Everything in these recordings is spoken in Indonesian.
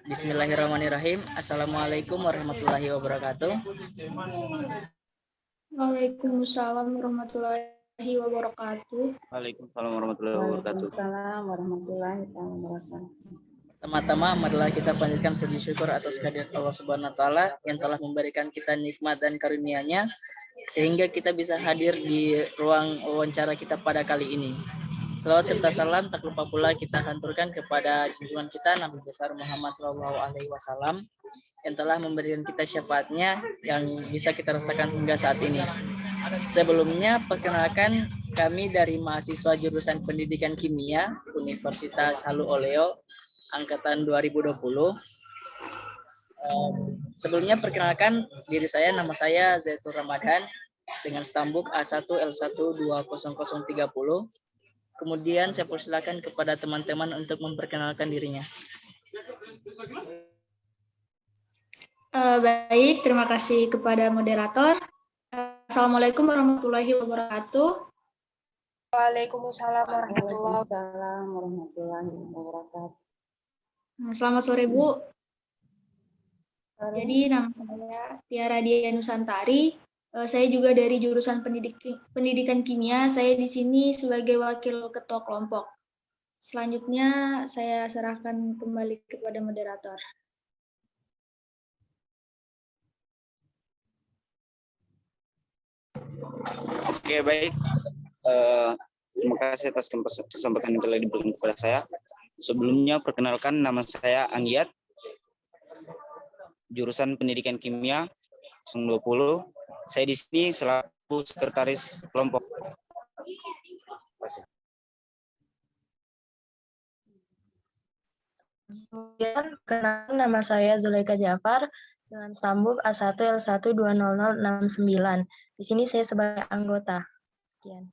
Bismillahirrahmanirrahim. Assalamualaikum warahmatullahi wabarakatuh. Waalaikumsalam warahmatullahi wabarakatuh. Waalaikumsalam warahmatullahi wabarakatuh. Waalaikumsalam warahmatullahi wabarakatuh. Pertama-tama marilah kita panjatkan puji syukur atas kehadirat Allah Subhanahu wa taala yang telah memberikan kita nikmat dan karunia-Nya sehingga kita bisa hadir di ruang wawancara kita pada kali ini. Salawat serta salam tak lupa pula kita haturkan kepada junjungan kita Nabi besar Muhammad SAW yang telah memberikan kita syafaatnya yang bisa kita rasakan hingga saat ini. Sebelumnya, perkenalkan kami dari mahasiswa jurusan Pendidikan Kimia Universitas Halu Oleo angkatan 2020. Sebelumnya perkenalkan diri saya, nama saya Zaitul Ramadan dengan stambuk A1L1200030. Kemudian saya persilakan kepada teman-teman untuk memperkenalkan dirinya. Baik, terima kasih kepada moderator. Assalamualaikum warahmatullahi wabarakatuh. Waalaikumsalam warahmatullahi wabarakatuh. Selamat sore, Bu. Jadi nama saya Tiara Dia Nusantari. Saya juga dari jurusan Pendidikan Kimia. Saya di sini sebagai wakil ketua kelompok. Selanjutnya saya serahkan kembali kepada moderator. Oke, baik. Terima kasih atas kesempatan yang telah diberikan kepada saya. Sebelumnya perkenalkan, nama saya Anggiat, jurusan Pendidikan Kimia 20. Saya di sini selaku sekretaris kelompok. Kemudian perkenalkan, nama saya Zulaika Jafar dengan stambuk A1L1200069. Di sini saya sebagai anggota. Sekian.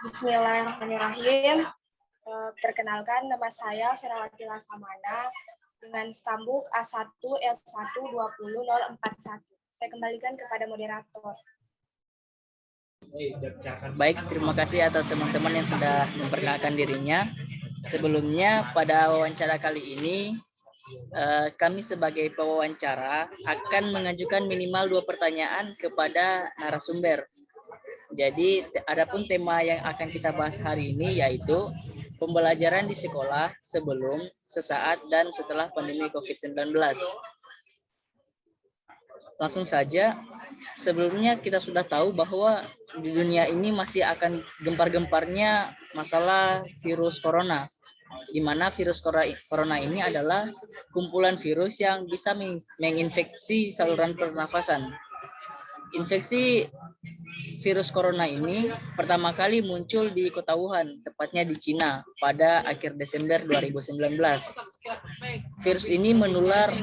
Bismillahirrahmanirrahim. Perkenalkan, nama saya Ferawati Lasamana dengan stambuk A1L1200041. Saya kembalikan kepada moderator. Baik, terima kasih atas teman-teman yang sudah memperkenalkan dirinya. Sebelumnya pada wawancara kali ini kami sebagai pewawancara akan mengajukan minimal 2 pertanyaan kepada narasumber. Jadi adapun tema yang akan kita bahas hari ini yaitu pembelajaran di sekolah sebelum, sesaat, dan setelah pandemi COVID-19. Langsung saja, sebelumnya kita sudah tahu bahwa di dunia ini masih akan gempar-gemparnya masalah virus corona, di mana virus corona ini adalah kumpulan virus yang bisa menginfeksi saluran pernafasan. Infeksi virus corona ini pertama kali muncul di kota Wuhan, tepatnya di Cina, pada akhir Desember 2019. Virus ini menular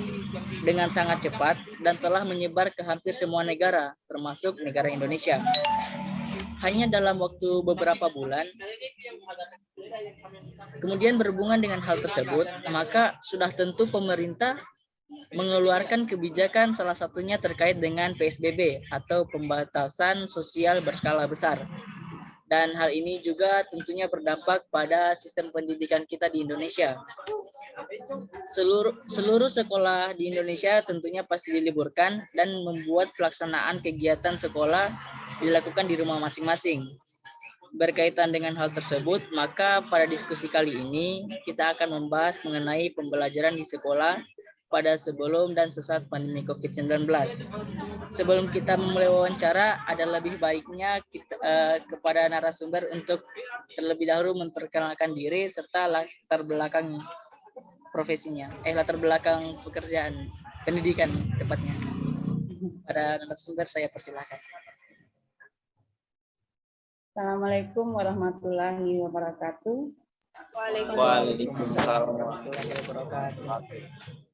dengan sangat cepat dan telah menyebar ke hampir semua negara, termasuk negara Indonesia. Hanya dalam waktu beberapa bulan. Kemudian berhubungan dengan hal tersebut, maka sudah tentu pemerintah mengeluarkan kebijakan salah satunya terkait dengan PSBB atau pembatasan sosial berskala besar. Dan hal ini juga tentunya berdampak pada sistem pendidikan kita di Indonesia. Seluruh sekolah di Indonesia tentunya pasti diliburkan dan membuat pelaksanaan kegiatan sekolah dilakukan di rumah masing-masing. Berkaitan dengan hal tersebut, maka pada diskusi kali ini kita akan membahas mengenai pembelajaran di sekolah pada sebelum dan sesaat pandemi COVID-19. Sebelum kita memulai wawancara, ada lebih baiknya kita kepada narasumber untuk terlebih dahulu memperkenalkan diri serta latar belakang profesinya, latar belakang pekerjaan, pendidikan tepatnya. Pada narasumber saya persilakan. Assalamualaikum warahmatullahi wabarakatuh. Waalaikumsalam warahmatullahi wabarakatuh.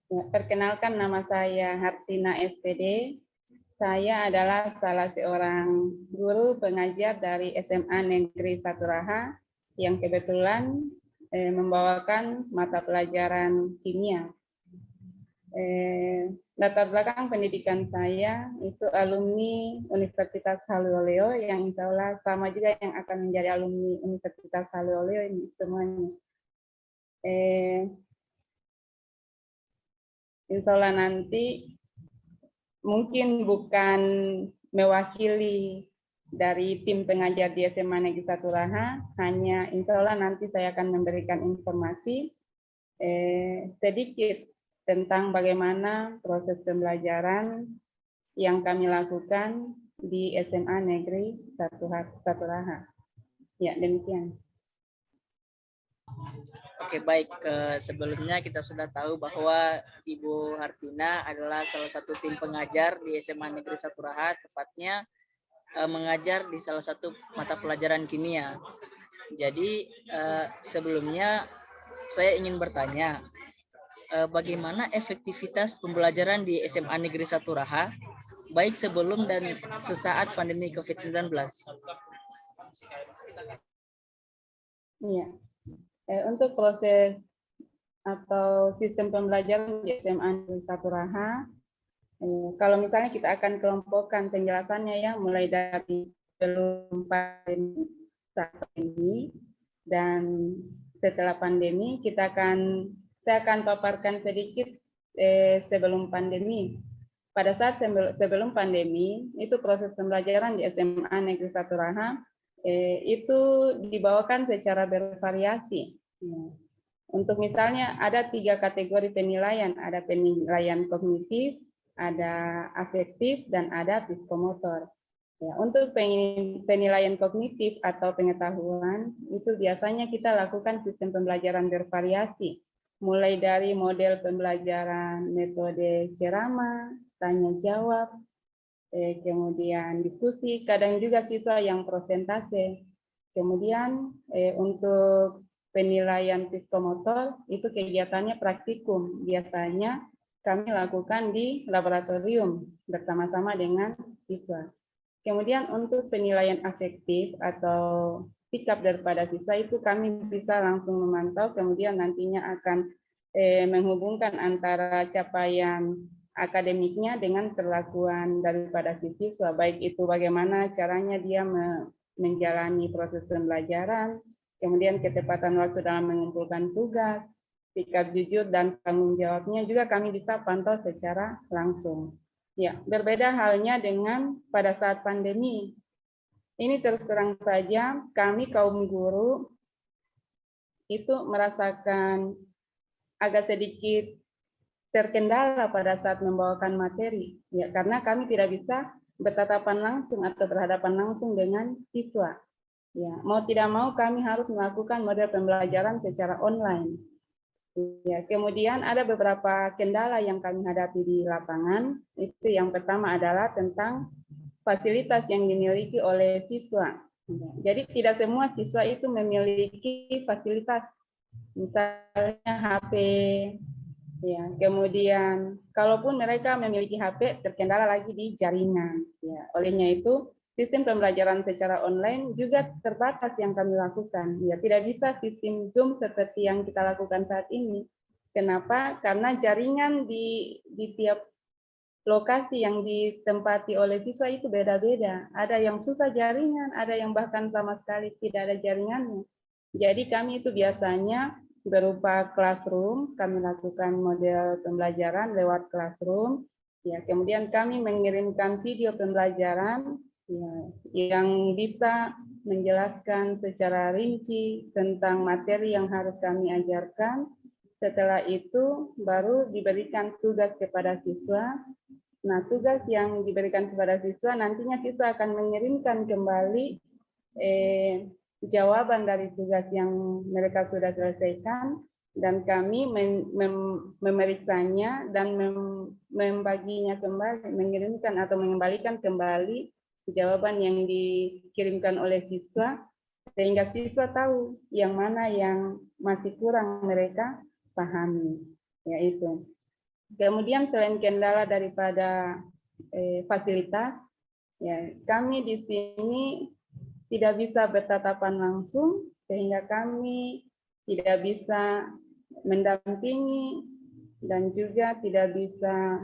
Perkenalkan, nama saya Hartina SPD. Saya adalah salah seorang guru pengajar dari SMA Negeri Faturaha yang kebetulan membawakan mata pelajaran kimia. Latar belakang pendidikan saya itu alumni Universitas Halu Oleo yang insya Allah sama juga yang akan menjadi alumni Universitas Halu Oleo ini semuanya. insya Allah nanti mungkin bukan mewakili dari tim pengajar di SMA Negeri 1 Raha, hanya insya Allah nanti saya akan memberikan informasi sedikit tentang bagaimana proses pembelajaran yang kami lakukan di SMA Negeri 1 Raha. Ya, demikian. Oke, baik. Sebelumnya kita sudah tahu bahwa Ibu Hartina adalah salah satu tim pengajar di SMA Negeri 1 Raha, tepatnya mengajar di salah satu mata pelajaran kimia. Jadi sebelumnya saya ingin bertanya, bagaimana efektivitas pembelajaran di SMA Negeri 1 Raha, baik sebelum dan sesaat pandemi COVID-19? Iya. Untuk proses atau sistem pembelajaran di SMA Negeri 1 Raha, kalau misalnya kita akan kelompokkan penjelasannya ya, mulai dari sebelum pandemi, saat pandemi, dan setelah pandemi, saya akan paparkan sedikit sebelum pandemi. Pada saat sebelum pandemi, itu proses pembelajaran di SMA Negeri 1 Raha itu dibawakan secara bervariasi. Untuk misalnya ada 3 kategori penilaian, ada penilaian kognitif, ada afektif, dan ada psikomotor. Ya, untuk penilaian kognitif atau pengetahuan, itu biasanya kita lakukan sistem pembelajaran bervariasi, mulai dari model pembelajaran metode ceramah, tanya jawab, kemudian diskusi, kadang juga siswa yang prosentase. Kemudian untuk penilaian psikomotor itu kegiatannya praktikum. Biasanya kami lakukan di laboratorium bersama-sama dengan siswa. Kemudian untuk penilaian afektif atau sikap daripada siswa itu kami bisa langsung memantau, kemudian nantinya akan menghubungkan antara capaian akademiknya dengan perlakuan daripada si siswa, baik itu bagaimana caranya dia menjalani proses pembelajaran, kemudian ketepatan waktu dalam mengumpulkan tugas, sikap jujur dan tanggung jawabnya juga kami bisa pantau secara langsung. Ya, berbeda halnya dengan pada saat pandemi. Ini terus terang saja kami kaum guru itu merasakan agak sedikit terkendala pada saat membawakan materi, ya, karena kami tidak bisa bertatapan langsung atau berhadapan langsung dengan siswa. Ya, mau tidak mau kami harus melakukan model pembelajaran secara online. Ya, kemudian ada beberapa kendala yang kami hadapi di lapangan. Itu yang pertama adalah tentang fasilitas yang dimiliki oleh siswa. Jadi tidak semua siswa itu memiliki fasilitas, misalnya HP. Ya, kemudian kalaupun mereka memiliki HP, terkendala lagi di jaringan. Ya, olehnya itu sistem pembelajaran secara online juga terbatas yang kami lakukan. Ya, tidak bisa sistem Zoom seperti yang kita lakukan saat ini. Kenapa? Karena jaringan di tiap lokasi yang ditempati oleh siswa itu beda-beda. Ada yang susah jaringan, ada yang bahkan sama sekali tidak ada jaringannya. Jadi kami itu biasanya berupa classroom, kami lakukan model pembelajaran lewat classroom. Ya, kemudian kami mengirimkan video pembelajaran ya, yang bisa menjelaskan secara rinci tentang materi yang harus kami ajarkan. Setelah itu baru diberikan tugas kepada siswa. Nah, tugas yang diberikan kepada siswa nantinya siswa akan mengirimkan kembali jawaban dari tugas yang mereka sudah selesaikan, dan kami memeriksanya dan membaginya kembali, mengirimkan atau mengembalikan kembali jawaban yang dikirimkan oleh siswa, sehingga siswa tahu yang mana yang masih kurang mereka pahami. Yaitu. Kemudian selain kendala daripada fasilitas, ya, kami di sini tidak bisa bertatapan langsung, sehingga kami tidak bisa mendampingi dan juga tidak bisa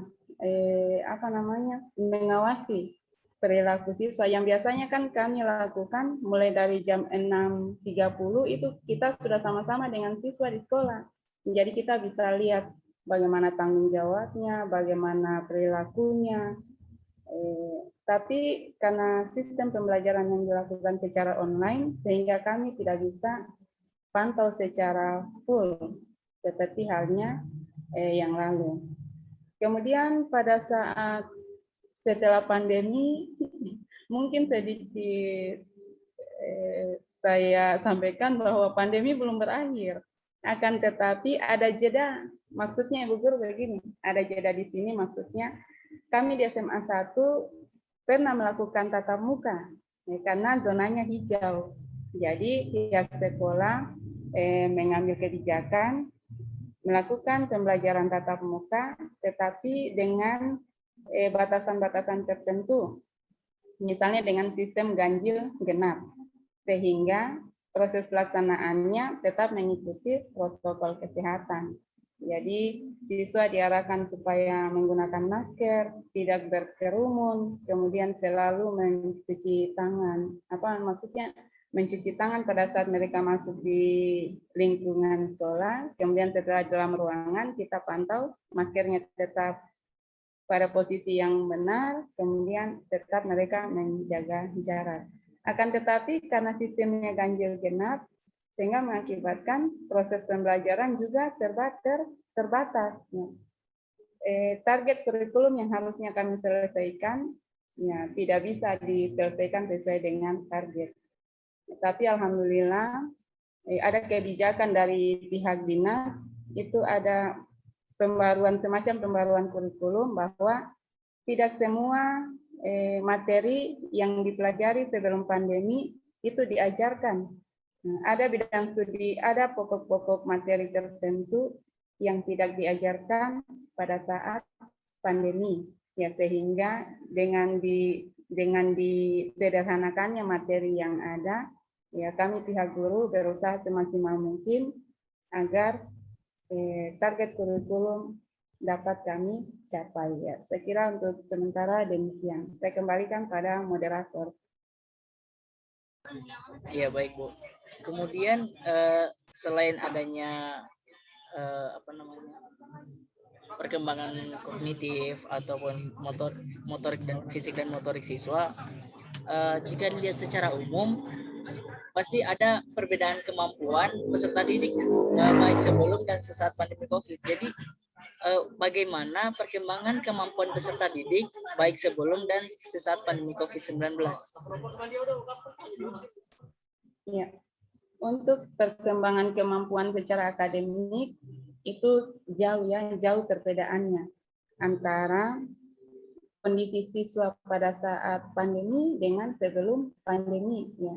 mengawasi perilaku siswa yang biasanya kan kami lakukan mulai dari jam 6.30 itu kita sudah sama-sama dengan siswa di sekolah. Jadi kita bisa lihat bagaimana tanggung jawabnya, bagaimana perilakunya. Tapi karena sistem pembelajaran yang dilakukan secara online, sehingga kami tidak bisa pantau secara full, seperti halnya yang lalu. Kemudian pada saat setelah pandemi, mungkin sedikit saya sampaikan bahwa pandemi belum berakhir. Akan tetapi ada jeda. Maksudnya Ibu Guru begini, ada jeda di sini maksudnya kami di SMA 1 pernah melakukan tatap muka karena zonanya hijau. Jadi pihak sekolah mengambil kebijakan melakukan pembelajaran tatap muka, tetapi dengan batasan-batasan tertentu, misalnya dengan sistem ganjil genap, sehingga proses pelaksanaannya tetap mengikuti protokol kesehatan. Jadi siswa diarahkan supaya menggunakan masker, tidak berkerumun, kemudian selalu mencuci tangan. Apa maksudnya? Mencuci tangan pada saat mereka masuk di lingkungan sekolah, kemudian setelah dalam ruangan kita pantau maskernya tetap pada posisi yang benar, kemudian tetap mereka menjaga jarak. Akan tetapi karena sistemnya ganjil genap, sehingga mengakibatkan proses pembelajaran juga terbatas. Target kurikulum yang harusnya kami selesaikan, ya tidak bisa diselesaikan sesuai dengan target. Tapi alhamdulillah ada kebijakan dari pihak dinas, itu ada semacam pembaruan kurikulum bahwa tidak semua materi yang dipelajari sebelum pandemi itu diajarkan. Ada bidang studi, ada pokok-pokok materi tertentu yang tidak diajarkan pada saat pandemi, ya sehingga dengan disederhanakannya materi yang ada, ya kami pihak guru berusaha semaksimal mungkin agar target kurikulum dapat kami capai. Ya, saya kira untuk sementara demikian. Saya kembalikan pada moderator. Iya baik Bu. Kemudian selain adanya perkembangan kognitif ataupun motorik dan fisik dan motorik siswa, jika dilihat secara umum pasti ada perbedaan kemampuan peserta didik baik sebelum dan sesaat pandemi COVID. Jadi bagaimana perkembangan kemampuan peserta didik baik sebelum dan sesaat pandemi COVID-19? Ya, untuk perkembangan kemampuan secara akademik itu jauh perbedaannya antara kondisi siswa pada saat pandemi dengan sebelum pandemi. Ya,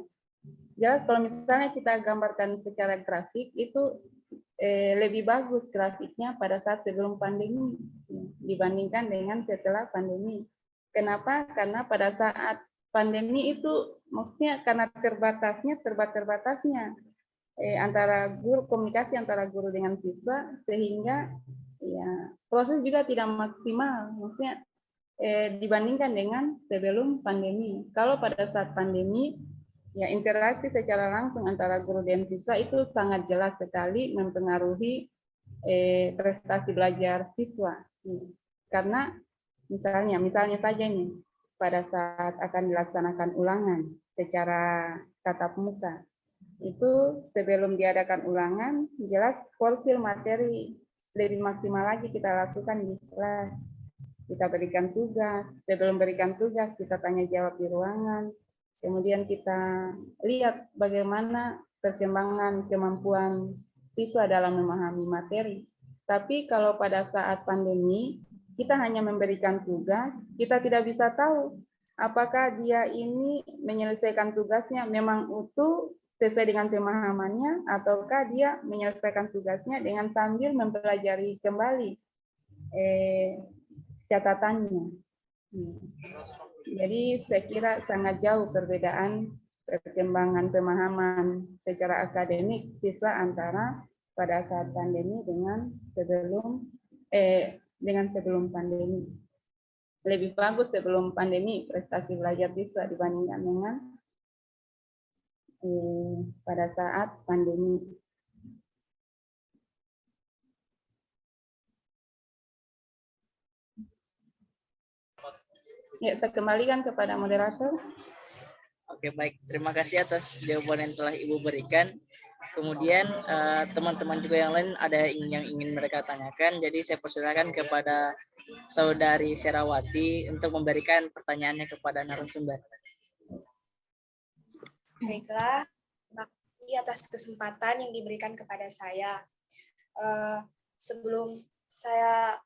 jelas kalau misalnya kita gambarkan secara grafik itu lebih bagus grafiknya pada saat sebelum pandemi dibandingkan dengan setelah pandemi. Kenapa? Karena pada saat pandemi itu maksudnya karena terbatasnya antara guru, komunikasi antara guru dengan siswa, sehingga ya proses juga tidak maksimal, maksudnya dibandingkan dengan sebelum pandemi. Kalau pada saat pandemi ya interaksi secara langsung antara guru dan siswa itu sangat jelas sekali mempengaruhi prestasi belajar siswa. Karena misalnya saja nih, pada saat akan dilaksanakan ulangan secara tatap muka, itu sebelum diadakan ulangan, jelas profil materi lebih maksimal lagi kita lakukan di kelas. Kita berikan tugas, sebelum berikan tugas kita tanya jawab di ruangan, kemudian kita lihat bagaimana perkembangan kemampuan siswa dalam memahami materi. Tapi kalau pada saat pandemi, kita hanya memberikan tugas, kita tidak bisa tahu apakah dia ini menyelesaikan tugasnya memang utuh sesuai dengan pemahamannya, ataukah dia menyelesaikan tugasnya dengan sambil mempelajari kembali catatannya. Jadi saya kira sangat jauh perbedaan perkembangan pemahaman secara akademik siswa antara pada saat pandemi dengan sebelum pandemi. Lebih bagus sebelum pandemi prestasi belajar siswa dibandingkan dengan pada saat pandemi. Ya, saya kembalikan kepada moderator. Oke, baik. Terima kasih atas jawaban yang telah Ibu berikan. Kemudian teman-teman juga yang lain ada yang ingin mereka tanyakan. Jadi saya persilakan kepada Saudari Ferawati untuk memberikan pertanyaannya kepada narasumber. Baiklah, terima kasih atas kesempatan yang diberikan kepada saya. Sebelum saya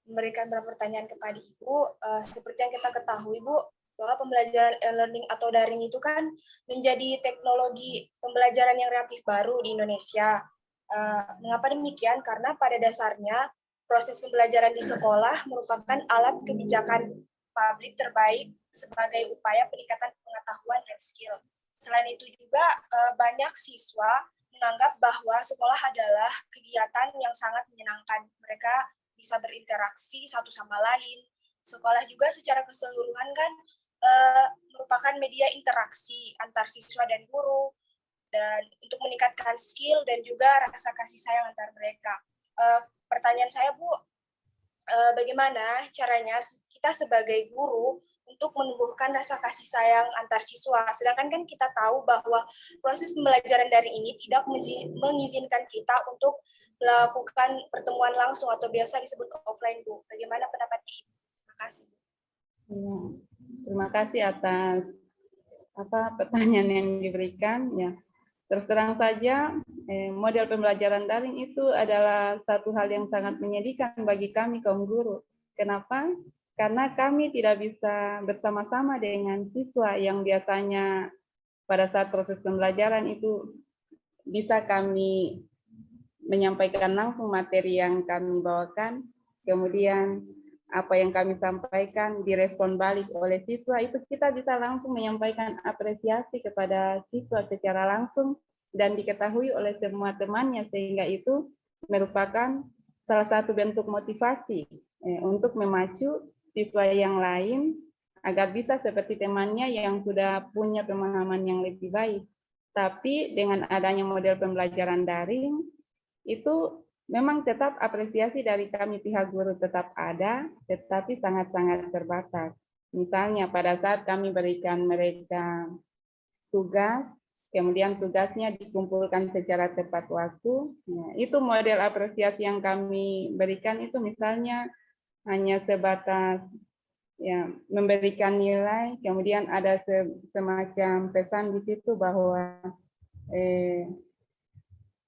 memberikan beberapa pertanyaan kepada Ibu, seperti yang kita ketahui, Bu, bahwa pembelajaran e-learning atau daring itu kan menjadi teknologi pembelajaran yang relatif baru di Indonesia. Mengapa demikian? Karena pada dasarnya proses pembelajaran di sekolah merupakan alat kebijakan publik terbaik sebagai upaya peningkatan pengetahuan dan skill. Selain itu juga banyak siswa menganggap bahwa sekolah adalah kegiatan yang sangat menyenangkan. Mereka bisa berinteraksi satu sama lain. Sekolah juga secara keseluruhan kan merupakan media interaksi antar siswa dan guru, dan untuk meningkatkan skill dan juga rasa kasih sayang antar mereka. Pertanyaan saya, Bu, bagaimana caranya kita sebagai guru untuk menumbuhkan rasa kasih sayang antar siswa? Sedangkan kan kita tahu bahwa proses pembelajaran daring ini tidak mengizinkan kita untuk melakukan pertemuan langsung atau biasa disebut offline, Bu. Bagaimana pendapat Ibu? Terima kasih. Ya, terima kasih atas pertanyaan yang diberikan. Ya, terus terang saja, model pembelajaran daring itu adalah satu hal yang sangat menyedihkan bagi kami kaum guru. Kenapa? Karena kami tidak bisa bersama-sama dengan siswa yang biasanya pada saat proses pembelajaran itu bisa kami menyampaikan langsung materi yang kami bawakan, kemudian apa yang kami sampaikan direspon balik oleh siswa, itu kita bisa langsung menyampaikan apresiasi kepada siswa secara langsung dan diketahui oleh semua temannya, sehingga itu merupakan salah satu bentuk motivasi untuk memacu siswa yang lain agar bisa seperti temannya yang sudah punya pemahaman yang lebih baik. Tapi dengan adanya model pembelajaran daring, itu memang tetap apresiasi dari kami pihak guru tetap ada, tetapi sangat-sangat terbatas. Misalnya pada saat kami berikan mereka tugas, kemudian tugasnya dikumpulkan secara tepat waktu, itu model apresiasi yang kami berikan itu misalnya hanya sebatas ya memberikan nilai, kemudian ada semacam pesan di situ bahwa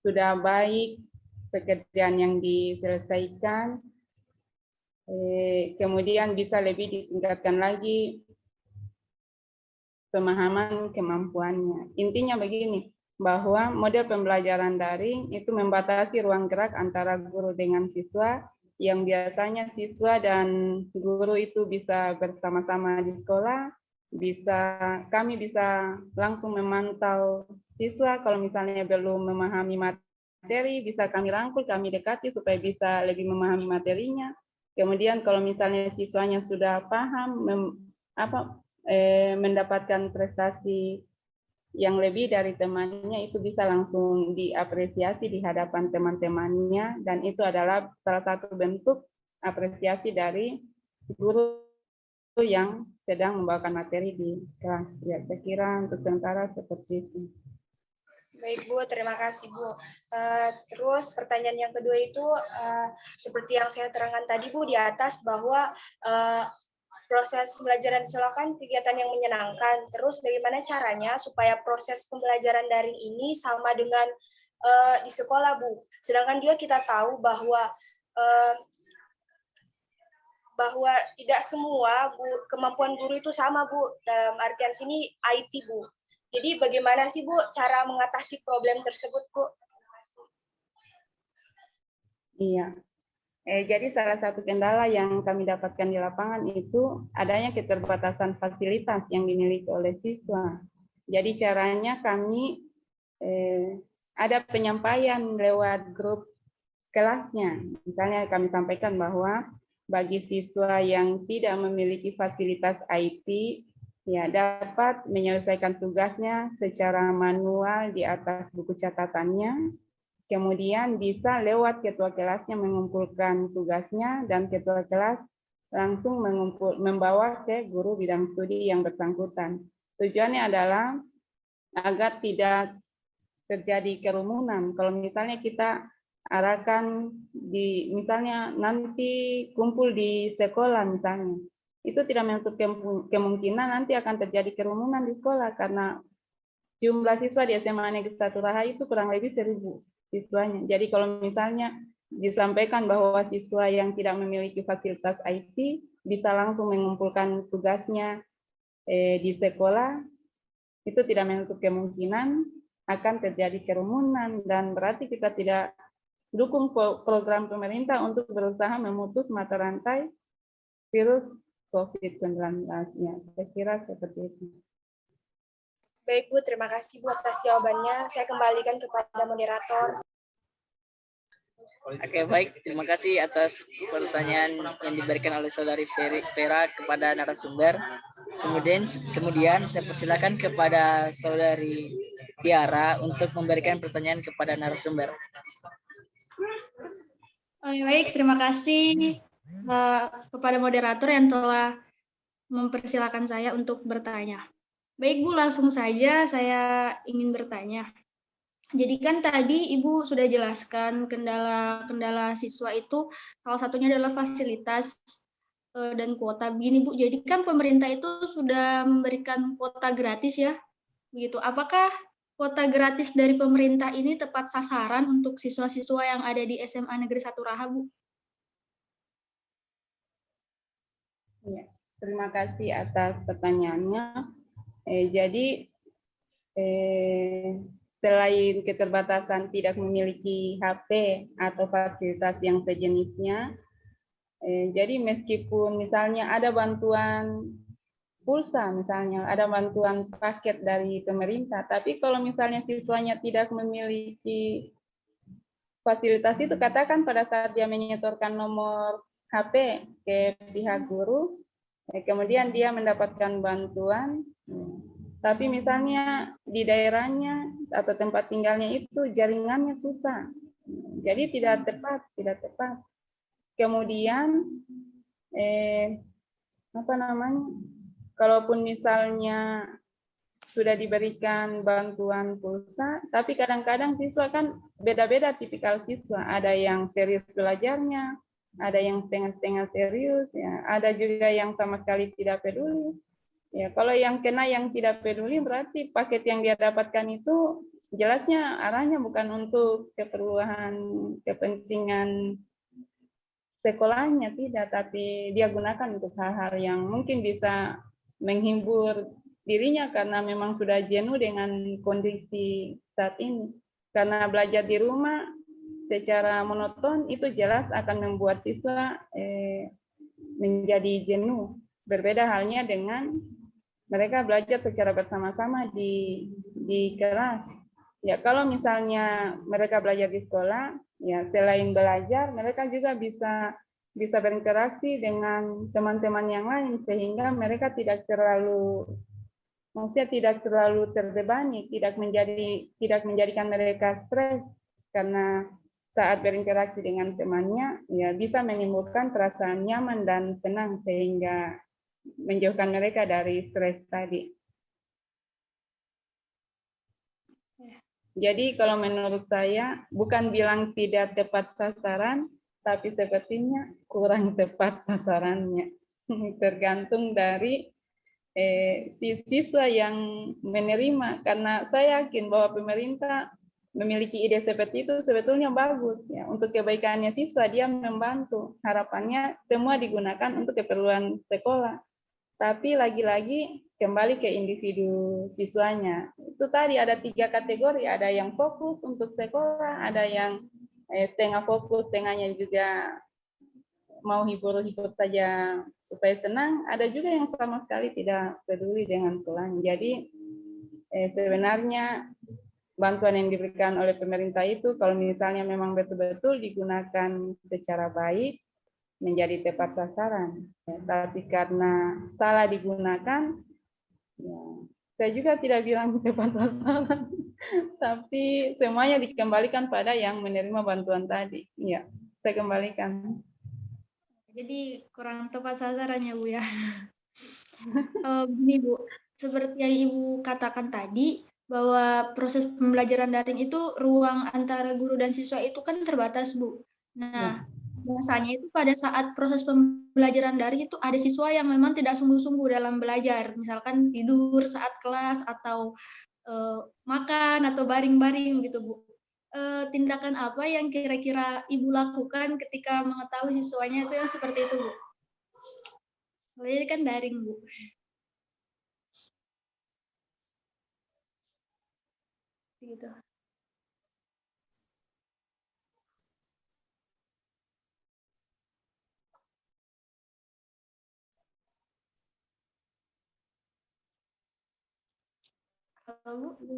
sudah baik pekerjaan yang diselesaikan, kemudian bisa lebih ditingkatkan lagi pemahaman kemampuannya. Intinya begini, bahwa model pembelajaran daring itu membatasi ruang gerak antara guru dengan siswa, yang biasanya siswa dan guru itu bisa bersama-sama di sekolah, kami bisa langsung memantau siswa kalau misalnya belum memahami materi, bisa kami rangkul, kami dekati supaya bisa lebih memahami materinya. Kemudian kalau misalnya siswanya sudah paham, mendapatkan prestasi yang lebih dari temannya, itu bisa langsung diapresiasi di hadapan teman-temannya, dan itu adalah salah satu bentuk apresiasi dari guru yang sedang membawakan materi di kelas. Ya, saya kira untuk sementara seperti itu. Baik, Bu, terima kasih, Bu. Terus pertanyaan yang kedua itu seperti yang saya terangkan tadi, Bu, di atas, bahwa proses pembelajaran di sekolah kan kegiatan yang menyenangkan. Terus bagaimana caranya supaya proses pembelajaran daring ini sama dengan di sekolah, Bu? Sedangkan juga kita tahu bahwa tidak semua kemampuan guru itu sama, Bu. Dalam artian sini IT, Bu. Jadi bagaimana sih, Bu, cara mengatasi problem tersebut, Bu? Iya. Jadi salah satu kendala yang kami dapatkan di lapangan itu adanya keterbatasan fasilitas yang dimiliki oleh siswa. Jadi caranya kami ada penyampaian lewat grup kelasnya. Misalnya kami sampaikan bahwa bagi siswa yang tidak memiliki fasilitas IT, ya dapat menyelesaikan tugasnya secara manual di atas buku catatannya. Kemudian bisa lewat ketua kelasnya mengumpulkan tugasnya, dan ketua kelas langsung membawa ke guru bidang studi yang bersangkutan. Tujuannya adalah agar tidak terjadi kerumunan. Kalau misalnya kita arahkan misalnya nanti kumpul di sekolah misalnya, itu tidak menutup kemungkinan nanti akan terjadi kerumunan di sekolah karena jumlah siswa di SMA Negeri 1 Raha itu kurang lebih 1.000 siswanya. Jadi kalau misalnya disampaikan bahwa siswa yang tidak memiliki fasilitas IT bisa langsung mengumpulkan tugasnya di sekolah, itu tidak menutup kemungkinan akan terjadi kerumunan, dan berarti kita tidak dukung program pemerintah untuk berusaha memutus mata rantai virus COVID-19. Ya, saya kira seperti itu. Baik Bu, terima kasih Bu atas jawabannya. Saya kembalikan kepada moderator. Oke, baik. Terima kasih atas pertanyaan yang diberikan oleh Saudari Vera kepada narasumber. Kemudian saya persilakan kepada Saudari Tiara untuk memberikan pertanyaan kepada narasumber. Baik, terima kasih kepada moderator yang telah mempersilakan saya untuk bertanya. Baik Bu, langsung saja saya ingin bertanya. Jadi kan tadi Ibu sudah jelaskan kendala siswa itu salah satunya adalah fasilitas dan kuota. Begini Bu, jadi kan pemerintah itu sudah memberikan kuota gratis ya, begitu. Apakah kuota gratis dari pemerintah ini tepat sasaran untuk siswa-siswa yang ada di SMA Negeri 1 Raha, Bu? Ya, terima kasih atas pertanyaannya. Jadi selain keterbatasan tidak memiliki HP atau fasilitas yang sejenisnya, jadi meskipun misalnya ada bantuan pulsa, misalnya ada bantuan paket dari pemerintah, tapi kalau misalnya siswanya tidak memiliki fasilitas itu, katakan pada saat dia menyetorkan nomor HP ke pihak guru, kemudian dia mendapatkan bantuan, tapi misalnya di daerahnya atau tempat tinggalnya itu jaringannya susah, jadi tidak tepat. Kemudian kalaupun misalnya sudah diberikan bantuan pulsa, tapi kadang-kadang siswa kan beda-beda tipikal siswa, ada yang serius belajarnya, ada yang setengah-setengah serius, ya, ada juga yang sama sekali tidak peduli. Ya, kalau yang tidak peduli berarti paket yang dia dapatkan itu jelasnya arahnya bukan untuk kepentingan sekolahnya, tidak, tapi dia gunakan untuk hal-hal yang mungkin bisa menghibur dirinya karena memang sudah jenuh dengan kondisi saat ini. Karena belajar di rumah secara monoton itu jelas akan membuat siswa menjadi jenuh. Berbeda halnya dengan mereka belajar secara bersama-sama di kelas. Ya, kalau misalnya mereka belajar di sekolah, ya selain belajar, mereka juga bisa berinteraksi dengan teman-teman yang lain sehingga mereka tidak terlalu terbebani, tidak menjadikan mereka stres karena saat berinteraksi dengan temannya, ya bisa menimbulkan perasaan nyaman dan senang sehingga menjauhkan mereka dari stres tadi. Jadi kalau menurut saya bukan bilang tidak tepat sasaran, tapi sepertinya kurang tepat sasarannya. Tergantung dari siswa yang menerima, karena saya yakin bahwa pemerintah memiliki ide seperti itu sebetulnya bagus ya, untuk kebaikannya siswa, dia membantu, harapannya semua digunakan untuk keperluan sekolah. Tapi lagi-lagi kembali ke individu siswanya. Itu tadi ada 3 kategori, ada yang fokus untuk sekolah, ada yang setengah fokus, setengahnya juga mau hibur-hibur saja supaya senang, ada juga yang sama sekali tidak peduli dengan sekolahnya. Jadi sebenarnya bantuan yang diberikan oleh pemerintah itu kalau misalnya memang betul-betul digunakan secara baik, menjadi tepat sasaran. Ya, tapi karena salah digunakan, ya, saya juga tidak bilang tepat sasaran, tapi semuanya dikembalikan pada yang menerima bantuan tadi. Ya, saya kembalikan. Jadi kurang tepat sasarannya Bu ya. Begini Bu, seperti yang Ibu katakan tadi, bahwa proses pembelajaran daring itu ruang antara guru dan siswa itu kan terbatas Bu. Nah, biasanya itu pada saat proses pembelajaran daring itu ada siswa yang memang tidak sungguh-sungguh dalam belajar, misalkan tidur saat kelas atau makan atau baring-baring gitu Bu. Tindakan apa yang kira-kira Ibu lakukan ketika mengetahui siswanya itu yang seperti itu Bu? Soalnya ini kan daring Bu. Gitu. Kalau Bu,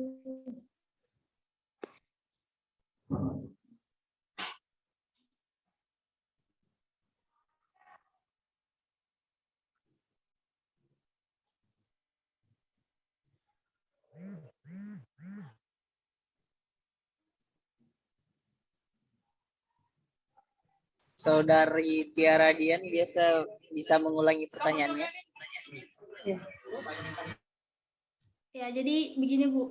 Saudari Tiara Dian biasa bisa mengulangi pertanyaannya. ya jadi begini Bu,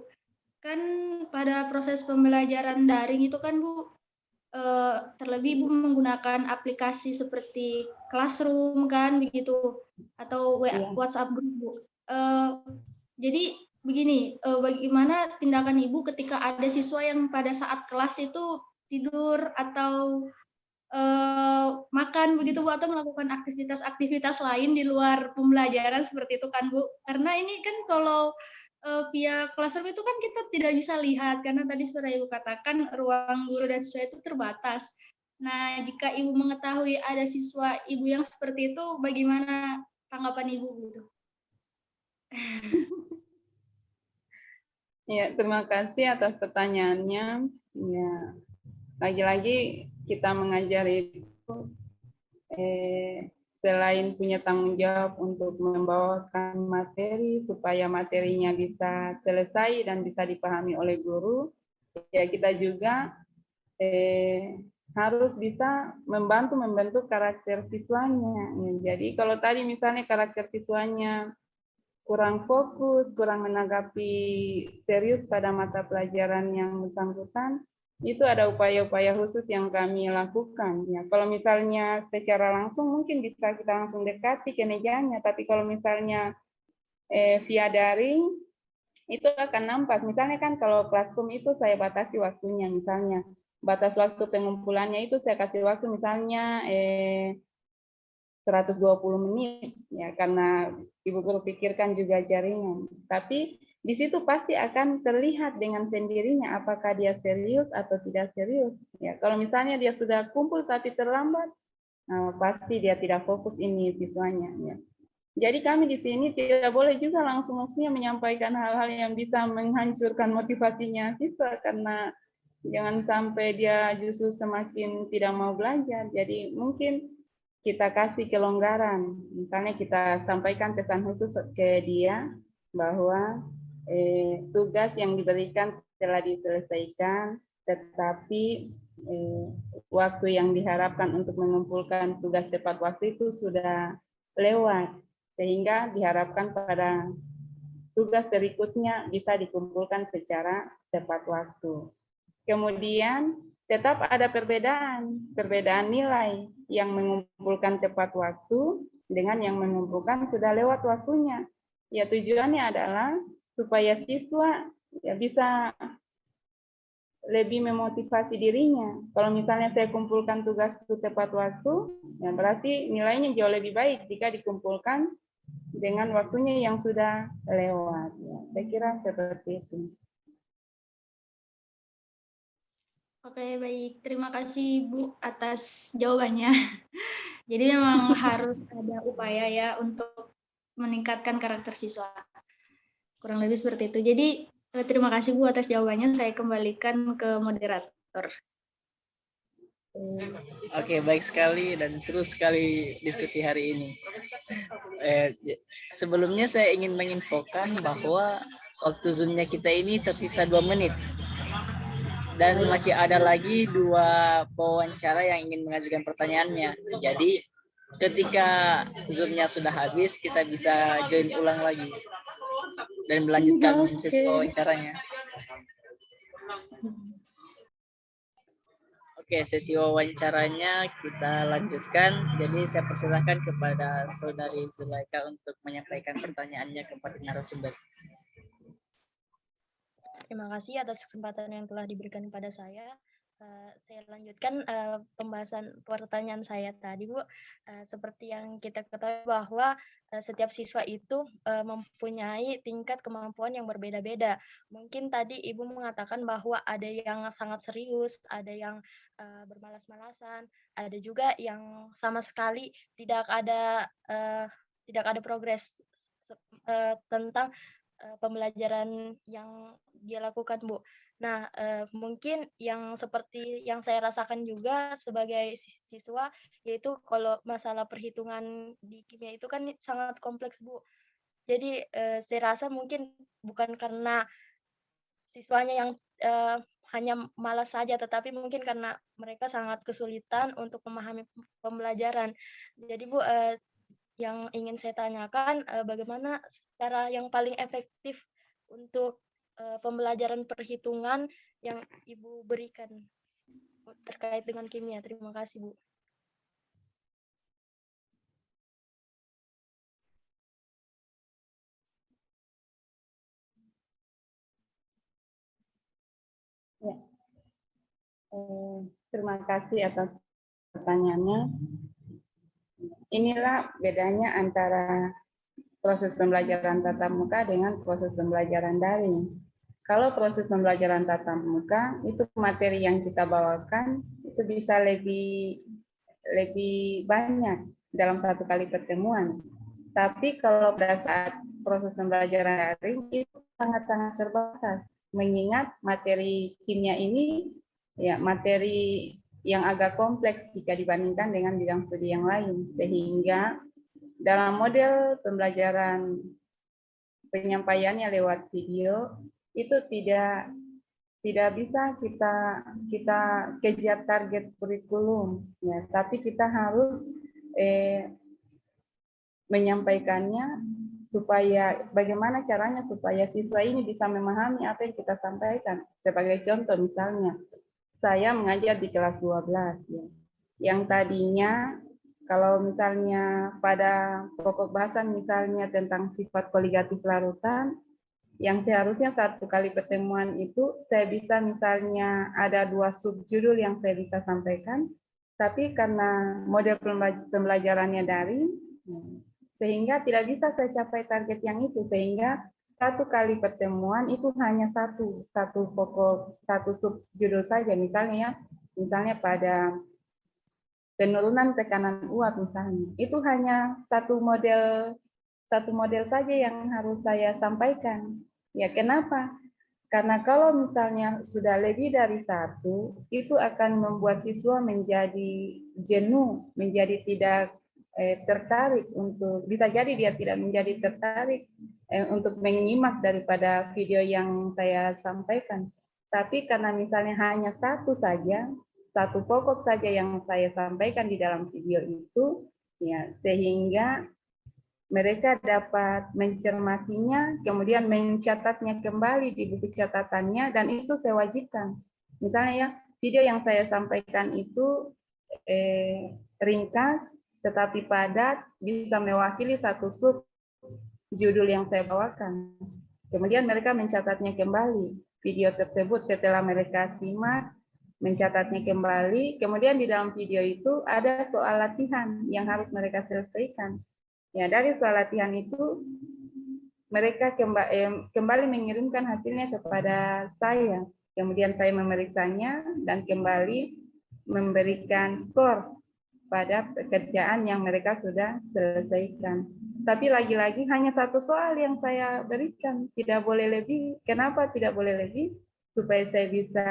kan pada proses pembelajaran daring itu kan Bu, terlebih Bu menggunakan aplikasi seperti Classroom kan begitu, atau WhatsApp group Bu. Jadi begini, bagaimana tindakan Ibu ketika ada siswa yang pada saat kelas itu tidur atau makan begitu Bu, atau melakukan aktivitas-aktivitas lain di luar pembelajaran seperti itu kan Bu? Karena ini kan kalau via Classroom itu kan kita tidak bisa lihat, karena tadi seperti Ibu katakan ruang guru dan siswa itu terbatas. Nah, jika Ibu mengetahui ada siswa Ibu yang seperti itu, bagaimana tanggapan Ibu gitu? Ya, terima kasih atas pertanyaannya. Ya, lagi-lagi kita mengajar itu selain punya tanggung jawab untuk membawakan materi supaya materinya bisa selesai dan bisa dipahami oleh guru, ya kita juga harus bisa membentuk karakter siswanya. Jadi kalau tadi misalnya karakter siswanya kurang fokus, kurang menanggapi serius pada mata pelajaran yang bersangkutan, itu ada upaya-upaya khusus yang kami lakukan. Ya, kalau misalnya secara langsung mungkin bisa kita langsung dekati ke mejanya, tapi kalau misalnya via daring itu akan nampak. Misalnya kan kalau Classroom itu saya batasi waktunya, misalnya batas waktu pengumpulannya itu saya kasih waktu misalnya 120 menit ya, karena Ibu guru pikirkan juga jaringan. Tapi di situ pasti akan terlihat dengan sendirinya apakah dia serius atau tidak serius. Ya, kalau misalnya dia sudah kumpul tapi terlambat, pasti dia tidak fokus ini siswanya. Ya. Jadi kami di sini tidak boleh juga langsung maksudnya menyampaikan hal-hal yang bisa menghancurkan motivasinya siswa, karena jangan sampai dia justru semakin tidak mau belajar. Jadi mungkin kita kasih kelonggaran, misalnya kita sampaikan pesan khusus ke dia bahwa tugas yang diberikan telah diselesaikan, tetapi waktu yang diharapkan untuk mengumpulkan tugas tepat waktu itu sudah lewat, sehingga diharapkan pada tugas berikutnya bisa dikumpulkan secara tepat waktu. Kemudian tetap ada perbedaan nilai yang mengumpulkan tepat waktu dengan yang mengumpulkan sudah lewat waktunya. Ya, tujuannya adalah supaya siswa ya bisa lebih memotivasi dirinya. Kalau misalnya saya kumpulkan tugas itu tepat waktu, ya berarti nilainya jauh lebih baik jika dikumpulkan dengan waktunya yang sudah lewat. Ya, saya kira seperti itu. Oke, baik. Terima kasih Bu atas jawabannya. Jadi memang harus ada upaya ya untuk meningkatkan karakter siswa. Kurang lebih seperti itu. Jadi terima kasih Bu atas jawabannya. Saya kembalikan ke moderator. Oke, baik sekali dan seru sekali diskusi hari ini. Sebelumnya saya ingin menginfokan bahwa waktu Zoom-nya kita ini tersisa 2 menit. Dan masih ada lagi 2 pewawancara yang ingin mengajukan pertanyaannya. Jadi ketika Zoom-nya sudah habis, kita bisa join ulang lagi dan melanjutkan sesi wawancaranya. Oke, sesi wawancaranya kita lanjutkan. Jadi saya persilahkan kepada Saudari Zulaika untuk menyampaikan pertanyaannya kepada narasumber. Terima kasih atas kesempatan yang telah diberikan kepada saya. Saya lanjutkan pembahasan pertanyaan saya tadi, Bu. Seperti yang kita ketahui bahwa setiap siswa itu mempunyai tingkat kemampuan yang berbeda-beda. Mungkin tadi Ibu mengatakan bahwa ada yang sangat serius, ada yang bermalas-malasan, ada juga yang sama sekali tidak ada progres tentang pembelajaran yang dia lakukan, Bu. Nah, mungkin yang seperti yang saya rasakan juga sebagai siswa, yaitu kalau masalah perhitungan di kimia itu kan sangat kompleks, Bu. Jadi, saya rasa mungkin bukan karena siswanya yang hanya malas saja, tetapi mungkin karena mereka sangat kesulitan untuk memahami pembelajaran. Jadi, Bu, yang ingin saya tanyakan, bagaimana cara yang paling efektif untuk pembelajaran perhitungan yang Ibu berikan terkait dengan kimia. Terima kasih, Bu. Ya. Terima kasih atas pertanyaannya. Inilah bedanya antara proses pembelajaran tatap muka dengan proses pembelajaran daring. Kalau proses pembelajaran tatap muka, itu materi yang kita bawakan itu bisa lebih banyak dalam satu kali pertemuan. Tapi kalau pada saat proses pembelajaran daring itu sangat-sangat terbatas. Mengingat materi kimia ini ya materi yang agak kompleks jika dibandingkan dengan bidang studi yang lain. Sehingga dalam model pembelajaran penyampaiannya lewat video itu tidak bisa kita kejar target kurikulum, ya, tapi kita harus menyampaikannya supaya bagaimana caranya supaya siswa ini bisa memahami apa yang kita sampaikan. Sebagai contoh misalnya, saya mengajar di kelas 12, ya, yang tadinya kalau misalnya pada pokok bahasan misalnya tentang sifat koligatif larutan, yang seharusnya satu kali pertemuan itu saya bisa misalnya ada 2 subjudul yang saya bisa sampaikan, tapi karena model pembelajarannya daring, sehingga tidak bisa saya capai target yang itu, sehingga satu kali pertemuan itu hanya satu pokok, satu subjudul saja, misalnya pada penurunan tekanan uap misalnya, itu hanya satu model saja yang harus saya sampaikan. Ya, kenapa? Karena kalau misalnya sudah lebih dari satu, itu akan membuat siswa menjadi jenuh, menjadi tidak tertarik untuk, bisa jadi dia tidak menjadi tertarik untuk menyimak daripada video yang saya sampaikan. Tapi karena misalnya hanya satu saja, satu pokok saja yang saya sampaikan di dalam video itu, ya, sehingga mereka dapat mencermatinya, kemudian mencatatnya kembali di buku catatannya, dan itu saya wajibkan. Misalnya ya, video yang saya sampaikan itu ringkas, tetapi padat, bisa mewakili satu sub judul yang saya bawakan. Kemudian mereka mencatatnya kembali. Video tersebut setelah mereka simak, mencatatnya kembali, kemudian di dalam video itu ada soal latihan yang harus mereka selesaikan. Ya, dari soal latihan itu mereka kembali mengirimkan hasilnya kepada saya. Kemudian saya memeriksanya dan kembali memberikan skor pada pekerjaan yang mereka sudah selesaikan. Tapi lagi-lagi hanya satu soal yang saya berikan, tidak boleh lebih. Kenapa tidak boleh lebih? Supaya saya bisa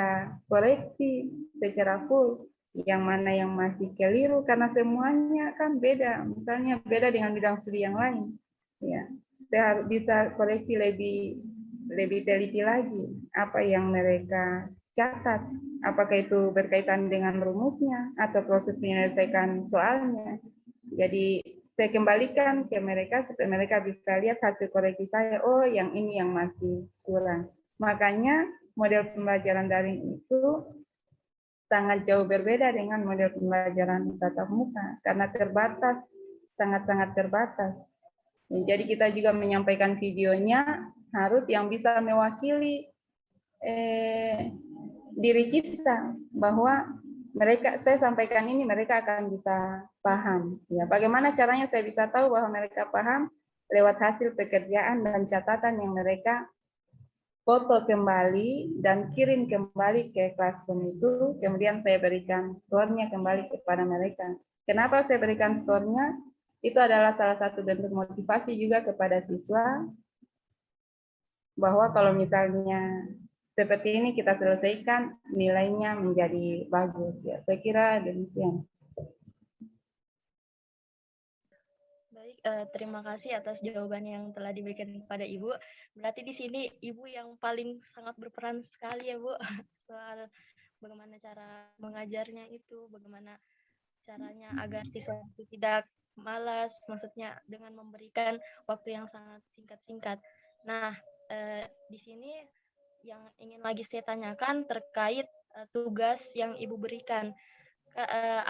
koreksi secara full. Yang mana yang masih keliru, karena semuanya kan beda, misalnya beda dengan bidang studi yang lain, ya, saya harus bisa koreksi lebih teliti lagi apa yang mereka catat, apakah itu berkaitan dengan rumusnya atau proses menyelesaikan soalnya. Jadi saya kembalikan ke mereka supaya mereka bisa lihat hasil koreksi saya, oh yang ini yang masih kurang. Makanya model pembelajaran daring itu sangat jauh berbeda dengan model pembelajaran tatap muka karena terbatas, sangat-sangat terbatas. Jadi kita juga menyampaikan videonya harus yang bisa mewakili diri kita, bahwa mereka, saya sampaikan ini mereka akan bisa paham. Ya, bagaimana caranya saya bisa tahu bahwa mereka paham? Lewat hasil pekerjaan dan catatan yang mereka foto kembali dan kirim kembali ke Classroom itu, kemudian saya berikan skornya kembali kepada mereka. Kenapa saya berikan skornya? Itu adalah salah satu bentuk motivasi juga kepada siswa, bahwa kalau misalnya seperti ini kita selesaikan, nilainya menjadi bagus. Ya, saya kira demikian. Baik, terima kasih atas jawaban yang telah diberikan kepada Ibu. Berarti di sini Ibu yang paling sangat berperan sekali ya, Bu, soal bagaimana cara mengajarnya itu, bagaimana caranya agar siswa itu tidak malas, maksudnya dengan memberikan waktu yang sangat singkat-singkat. Nah, di sini yang ingin lagi saya tanyakan terkait tugas yang Ibu berikan.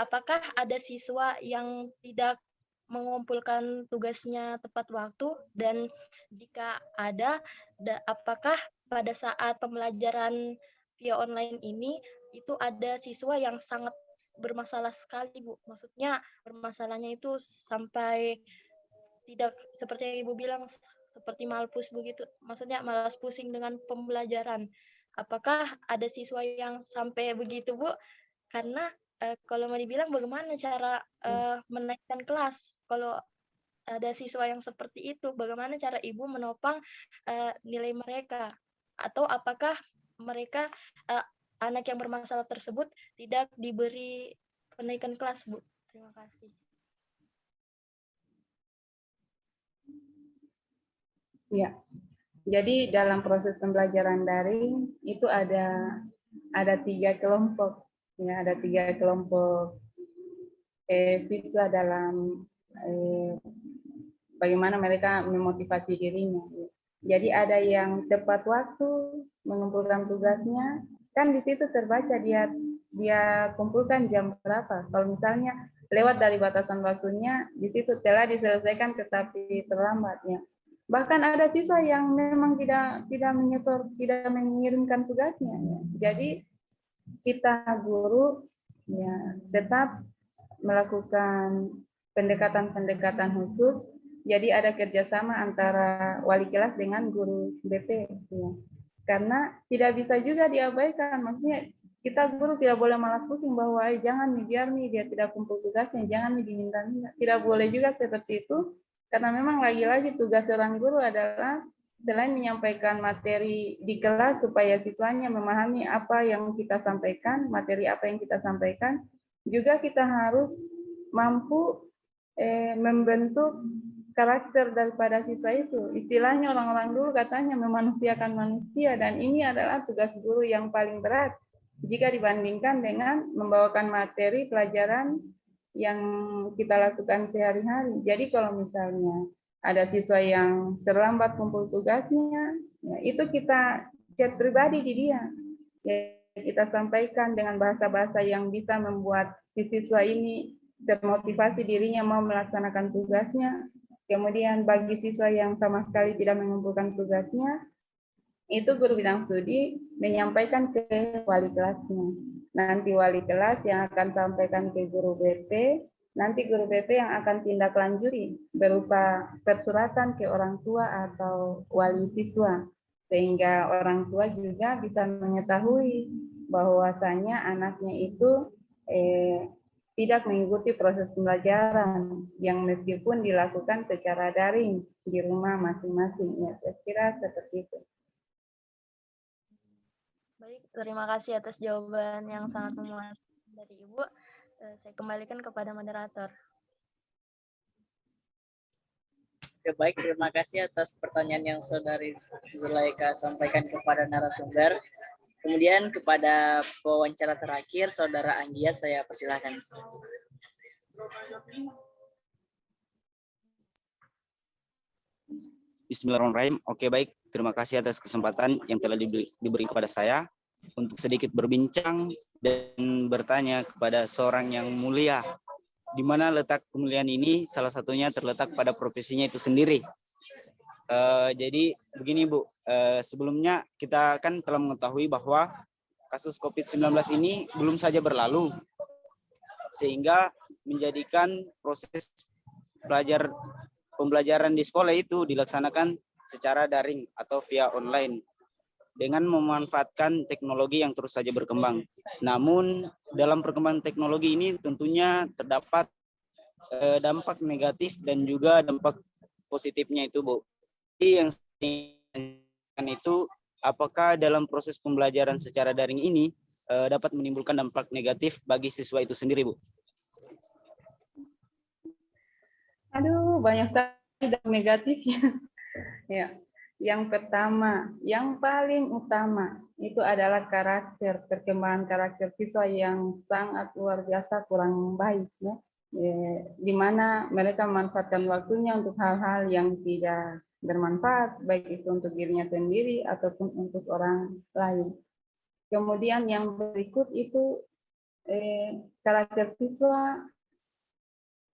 Apakah ada siswa yang tidak mengumpulkan tugasnya tepat waktu, dan jika ada, apakah pada saat pembelajaran via online ini itu ada siswa yang sangat bermasalah sekali, Bu? Maksudnya bermasalahnya itu sampai tidak seperti yang Ibu bilang, seperti malpus begitu. Maksudnya malas pusing dengan pembelajaran. Apakah ada siswa yang sampai begitu, Bu? Karena kalau mau dibilang bagaimana cara menaikkan kelas kalau ada siswa yang seperti itu, bagaimana cara Ibu menopang nilai mereka, atau apakah mereka anak yang bermasalah tersebut tidak diberi penaikan kelas, Bu? Terima kasih. Ya, jadi dalam proses pembelajaran daring itu ada 3 kelompok. Ya, ada 3 kelompok siswa dalam bagaimana mereka memotivasi dirinya. Jadi ada yang tepat waktu mengumpulkan tugasnya, kan di situ terbaca dia kumpulkan jam berapa. Kalau misalnya lewat dari batasan waktunya, di situ telah diselesaikan tetapi terlambatnya. Bahkan ada siswa yang memang tidak menyetor, tidak mengirimkan tugasnya. Ya. Jadi kita guru ya tetap melakukan pendekatan khusus. Jadi ada kerjasama antara wali kelas dengan guru BP. Ya. Karena tidak bisa juga diabaikan. Maksudnya kita guru tidak boleh malas pusing bahwa jangan nih, biar nih dia tidak kumpul tugasnya, jangan nih diminta-minta. Tidak boleh juga seperti itu. Karena memang lagi-lagi tugas seorang guru adalah selain menyampaikan materi di kelas supaya siswanya memahami apa yang kita sampaikan, materi apa yang kita sampaikan, juga kita harus mampu membentuk karakter daripada siswa itu. Istilahnya orang-orang dulu katanya memanusiakan manusia, dan ini adalah tugas guru yang paling berat jika dibandingkan dengan membawakan materi pelajaran yang kita lakukan sehari-hari. Jadi kalau misalnya ada siswa yang terlambat kumpul tugasnya, ya itu kita chat pribadi di dia. Ya, kita sampaikan dengan bahasa-bahasa yang bisa membuat si siswa ini termotivasi dirinya mau melaksanakan tugasnya. Kemudian bagi siswa yang sama sekali tidak mengumpulkan tugasnya, itu guru bidang studi menyampaikan ke wali kelasnya. Nanti wali kelas yang akan sampaikan ke guru BP, nanti guru BP yang akan tindak lanjuti berupa persuratan ke orang tua atau wali siswa, sehingga orang tua juga bisa mengetahui bahwasanya anaknya itu tidak mengikuti proses pembelajaran yang meskipun dilakukan secara daring di rumah masing-masing. Ya, saya kira seperti itu. Baik, terima kasih atas jawaban yang sangat memuaskan dari Ibu. Saya kembalikan kepada moderator. Ya, baik, terima kasih atas pertanyaan yang Saudari Zulaika sampaikan kepada narasumber. Kemudian kepada pewawancara terakhir, Saudara Anggiat, saya persilahkan. Bismillahirrahmanirrahim. Oke, baik. Terima kasih atas kesempatan yang telah diberi kepada saya untuk sedikit berbincang dan bertanya kepada seorang yang mulia. Di mana letak kemuliaan ini salah satunya terletak pada profesinya itu sendiri. Jadi begini Bu, sebelumnya kita kan telah mengetahui bahwa kasus COVID-19 ini belum saja berlalu, sehingga menjadikan proses pembelajaran di sekolah itu dilaksanakan secara daring atau via online dengan memanfaatkan teknologi yang terus saja berkembang. Namun dalam perkembangan teknologi ini tentunya terdapat dampak negatif dan juga dampak positifnya itu, Bu. Jadi yang itu apakah dalam proses pembelajaran secara daring ini dapat menimbulkan dampak negatif bagi siswa itu sendiri, Bu? Aduh, banyak sekali dampak negatifnya. Ya. Yang pertama, yang paling utama itu adalah perkembangan karakter siswa yang sangat luar biasa kurang baik, ya. Di mana mereka memanfaatkan waktunya untuk hal-hal yang tidak bermanfaat, baik itu untuk dirinya sendiri ataupun untuk orang lain. Kemudian yang berikut itu karakter siswa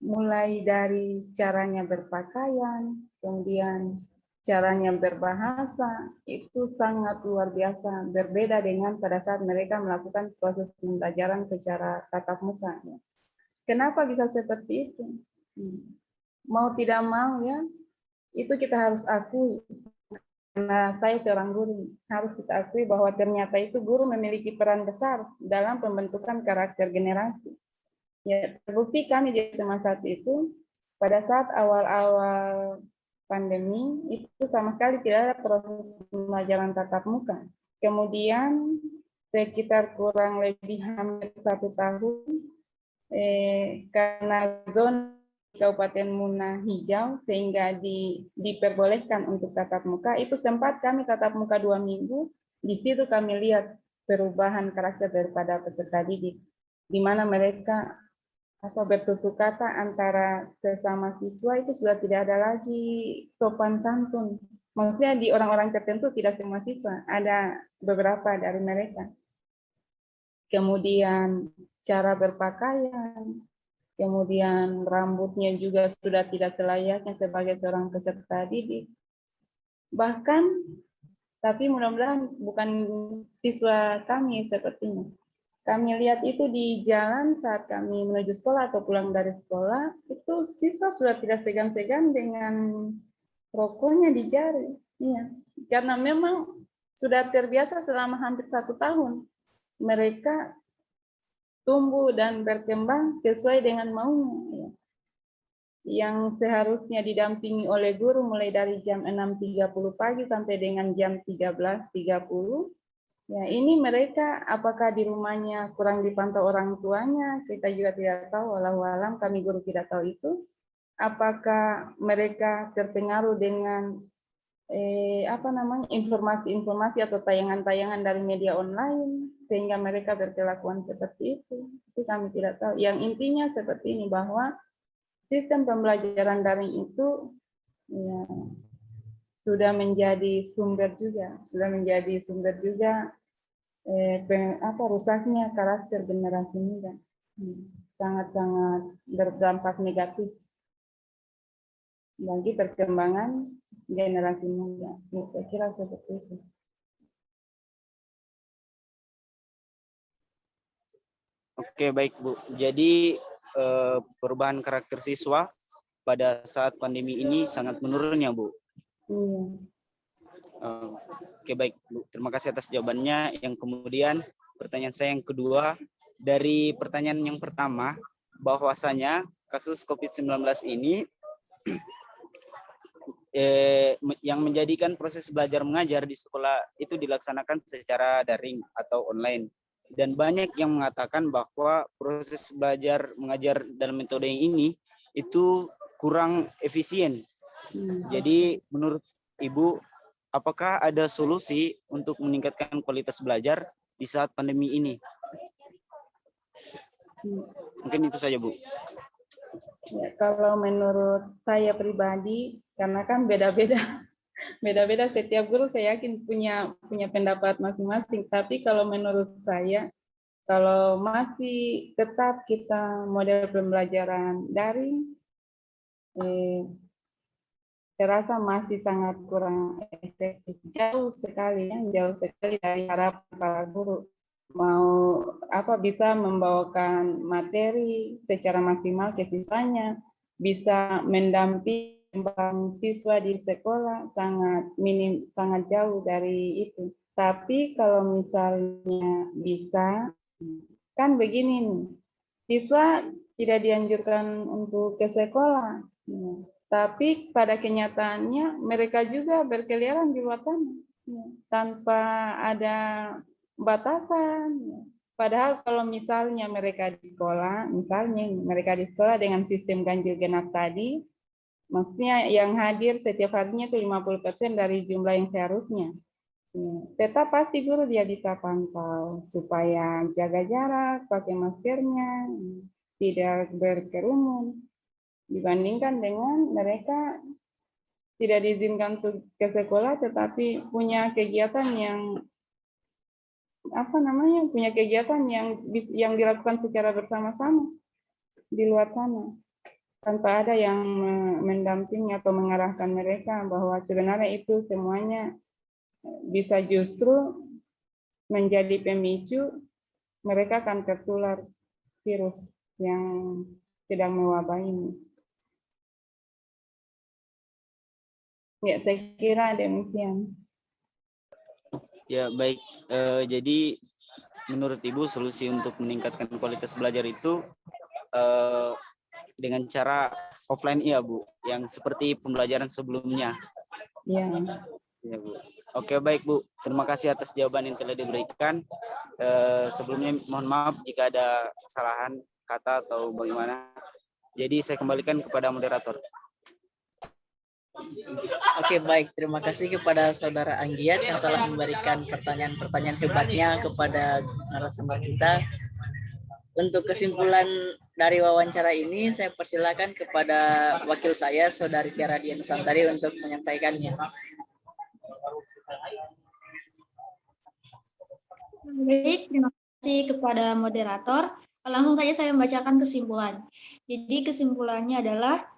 mulai dari caranya berpakaian, kemudian caranya berbahasa, itu sangat luar biasa, berbeda dengan pada saat mereka melakukan proses pembelajaran secara tatap muka. Kenapa bisa seperti itu? Mau tidak mau ya, itu kita harus akui. Karena saya seorang guru, harus kita akui bahwa ternyata itu guru memiliki peran besar dalam pembentukan karakter generasi. Ya, terbukti kami di SMA 1 itu, pada saat awal-awal pandemi itu sama sekali tidak ada proses pembelajaran tatap muka. Kemudian sekitar kurang lebih hampir 1 tahun karena zona Kabupaten Muna hijau sehingga diperbolehkan untuk tatap muka. Itu sempat kami tatap muka 2 minggu. Di situ kami lihat perubahan karakter daripada peserta didik, di mana mereka bertutur kata antara sesama siswa itu sudah tidak ada lagi sopan santun. Maksudnya di orang-orang tertentu, tidak semua siswa, ada beberapa dari mereka. Kemudian cara berpakaian, kemudian rambutnya juga sudah tidak selayaknya sebagai seorang peserta didik. Bahkan, tapi mudah-mudahan bukan siswa kami sepertinya. Kami lihat itu di jalan saat kami menuju sekolah atau pulang dari sekolah, itu siswa sudah tidak segan-segan dengan rokoknya di jari. Iya. Karena memang sudah terbiasa selama hampir 1 tahun. Mereka tumbuh dan berkembang sesuai dengan maunya. Yang seharusnya didampingi oleh guru mulai dari jam 6.30 pagi sampai dengan jam 13.30. Ya, ini mereka apakah di rumahnya kurang dipantau orang tuanya, kita juga tidak tahu, wallahu alam, kami guru tidak tahu itu. Apakah mereka terpengaruh dengan informasi-informasi atau tayangan-tayangan dari media online sehingga mereka berkelakuan seperti itu kami tidak tahu. Yang intinya seperti ini, bahwa sistem pembelajaran daring itu ya, sudah menjadi sumber juga rusaknya karakter generasi muda, sangat-sangat berdampak negatif bagi perkembangan generasi muda. Saya kira seperti itu. Oke, baik Bu. Jadi perubahan karakter siswa pada saat pandemi ini sangat menurun ya Bu? Iya. Oke, baik Bu. Terima kasih atas jawabannya. Yang kemudian pertanyaan saya yang kedua, dari pertanyaan yang pertama, bahwasanya kasus COVID-19 ini yang menjadikan proses belajar mengajar di sekolah itu dilaksanakan secara daring atau online. Dan banyak yang mengatakan bahwa proses belajar mengajar dalam metode ini itu kurang efisien. Jadi menurut Ibu, apakah ada solusi untuk meningkatkan kualitas belajar di saat pandemi ini? Mungkin itu saja, Bu. Ya, kalau menurut saya pribadi, karena kan beda-beda beda-beda setiap guru saya yakin punya pendapat masing-masing. Tapi kalau menurut saya, kalau masih tetap kita model pembelajaran daring, saya rasa masih sangat kurang efektif. Jauh sekali ya, jauh sekali dari harapan para guru mau bisa membawakan materi secara maksimal ke siswanya, bisa mendampingi siswa di sekolah, sangat minim, sangat jauh dari itu. Tapi kalau misalnya bisa, kan begini nih, siswa tidak dianjurkan untuk ke sekolah, tapi pada kenyataannya mereka juga berkeliaran di luar sana tanpa ada batasan. Padahal kalau misalnya mereka di sekolah, dengan sistem ganjil genap tadi, maksudnya yang hadir setiap harinya itu 50% dari jumlah yang seharusnya. Tetap pasti guru dia bisa pantau supaya jaga jarak, pakai maskernya, tidak berkerumun. Dibandingkan dengan mereka tidak diizinkan untuk ke sekolah, tetapi punya kegiatan yang yang dilakukan secara bersama-sama di luar sana, tanpa ada yang mendampingi atau mengarahkan mereka bahwa sebenarnya itu semuanya bisa justru menjadi pemicu mereka akan tertular virus yang sedang mewabah ini. Ya, saya kira demikian. Ya, baik. Jadi menurut Ibu solusi untuk meningkatkan kualitas belajar itu dengan cara offline ya, Bu, yang seperti pembelajaran sebelumnya. Ya. Ya, Bu. Oke, baik, Bu. Terima kasih atas jawaban yang telah diberikan. Sebelumnya mohon maaf jika ada kesalahan kata atau bagaimana. Jadi saya kembalikan kepada moderator. Oke, baik. Terima kasih kepada Saudara Anggiat yang telah memberikan pertanyaan-pertanyaan hebatnya kepada narasumber kita. Untuk kesimpulan dari wawancara ini, saya persilakan kepada wakil saya, Saudari Tiara Dian Nusantari, untuk menyampaikannya. Baik, terima kasih kepada moderator. Langsung saja saya membacakan kesimpulan. Jadi kesimpulannya adalah,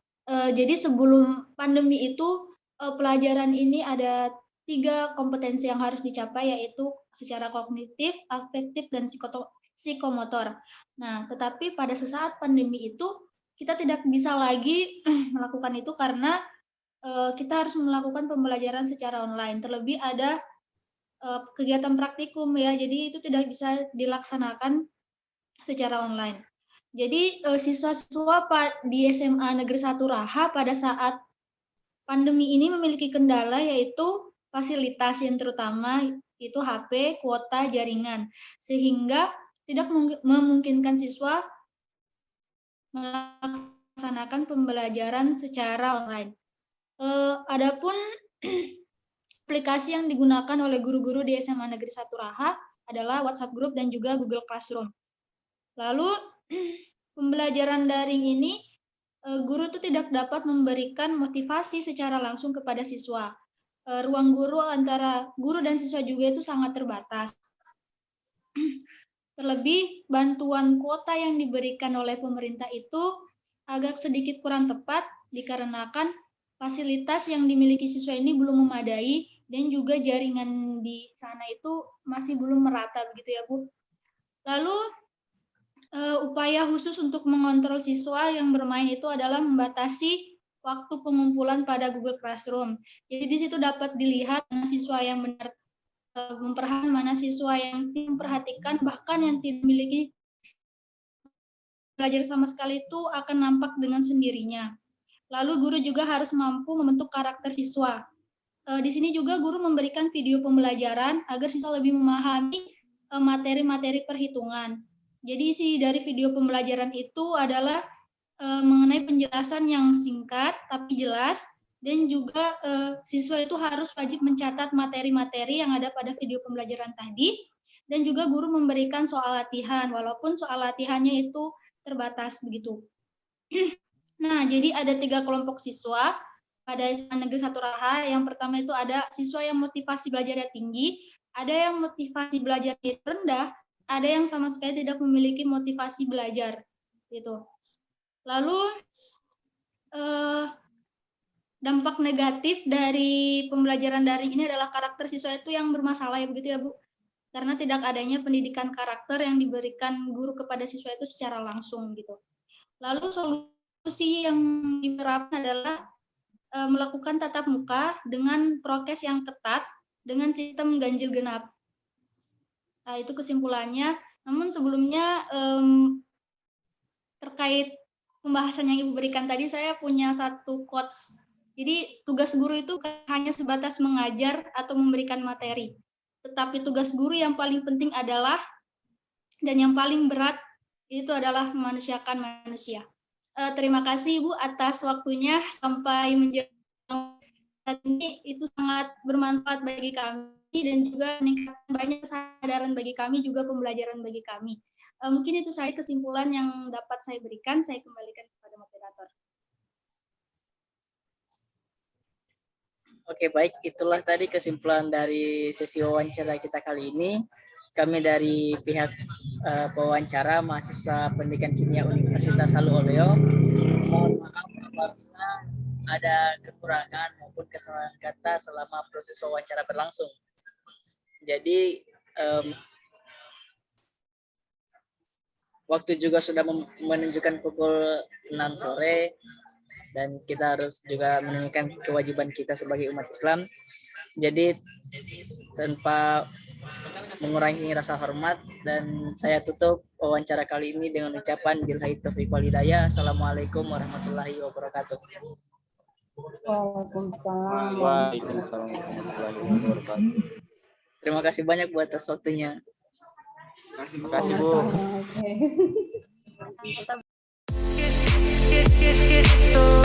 jadi sebelum pandemi itu, pelajaran ini ada 3 kompetensi yang harus dicapai, yaitu secara kognitif, afektif, dan psikomotor. Nah, tetapi pada sesaat pandemi itu, kita tidak bisa lagi melakukan itu karena kita harus melakukan pembelajaran secara online. Terlebih ada kegiatan praktikum ya, jadi itu tidak bisa dilaksanakan secara online. Jadi siswa-siswa di SMA Negeri 1 Raha pada saat pandemi ini memiliki kendala, yaitu fasilitas yang terutama itu HP, kuota, jaringan, sehingga tidak memungkinkan siswa melaksanakan pembelajaran secara online. Adapun aplikasi yang digunakan oleh guru-guru di SMA Negeri 1 Raha adalah WhatsApp Group dan juga Google Classroom. Lalu pembelajaran daring ini, guru itu tidak dapat memberikan motivasi secara langsung kepada siswa. Ruang guru antara guru dan siswa juga itu sangat terbatas. Terlebih bantuan kuota yang diberikan oleh pemerintah itu agak sedikit kurang tepat dikarenakan fasilitas yang dimiliki siswa ini belum memadai dan juga jaringan di sana itu masih belum merata begitu ya, Bu. Lalu upaya khusus untuk mengontrol siswa yang bermain itu adalah membatasi waktu pengumpulan pada Google Classroom. Jadi di situ dapat dilihat mana siswa yang benar memperhatikan, mana siswa yang tidak memperhatikan, bahkan yang tidak memiliki belajar sama sekali itu akan nampak dengan sendirinya. Lalu guru juga harus mampu membentuk karakter siswa. Di sini juga guru memberikan video pembelajaran agar siswa lebih memahami materi-materi perhitungan. Jadi isi dari video pembelajaran itu adalah mengenai penjelasan yang singkat tapi jelas, dan juga siswa itu harus wajib mencatat materi-materi yang ada pada video pembelajaran tadi, dan juga guru memberikan soal latihan, walaupun soal latihannya itu terbatas begitu. Nah, jadi ada 3 kelompok siswa. pada SMA Negeri 1 Raha. Yang pertama itu ada siswa yang motivasi belajarnya tinggi, ada yang motivasi belajarnya rendah, ada yang sama sekali tidak memiliki motivasi belajar gitu. Lalu dampak negatif dari pembelajaran daring ini adalah karakter siswa itu yang bermasalah ya begitu ya Bu? Karena tidak adanya pendidikan karakter yang diberikan guru kepada siswa itu secara langsung gitu. Lalu solusi yang diterapkan adalah melakukan tatap muka dengan prokes yang ketat dengan sistem ganjil genap. Nah, itu kesimpulannya. Namun sebelumnya terkait pembahasan yang Ibu berikan tadi, saya punya satu quotes. Jadi tugas guru itu hanya sebatas mengajar atau memberikan materi. Tetapi tugas guru yang paling penting adalah dan yang paling berat itu adalah memanusiakan manusia. Terima kasih Ibu atas waktunya sampai menjelang saat ini, itu sangat bermanfaat bagi kami dan juga meningkatkan banyak kesadaran bagi kami, juga pembelajaran bagi kami. Mungkin itu saya kesimpulan yang dapat saya berikan. Saya kembalikan kepada moderator. Oke, baik. Itulah tadi kesimpulan dari sesi wawancara kita kali ini. Kami dari pihak pewawancara mahasiswa Pendidikan Kimia Universitas Halu Oleo, mohon maaf apabila ada kekurangan maupun kesalahan kata selama proses wawancara berlangsung. Jadi waktu juga sudah menunjukkan pukul 6 sore dan kita harus juga menunaikan kewajiban kita sebagai umat Islam. Jadi tanpa mengurangi rasa hormat, dan saya tutup wawancara kali ini dengan ucapan billahi taufiq wal hidayah. Assalamualaikum warahmatullahi wabarakatuh. Waalaikumsalam. Waalaikumsalam warahmatullahi wabarakatuh. Terima kasih banyak buat atas waktunya. Terima kasih Bu. Oke.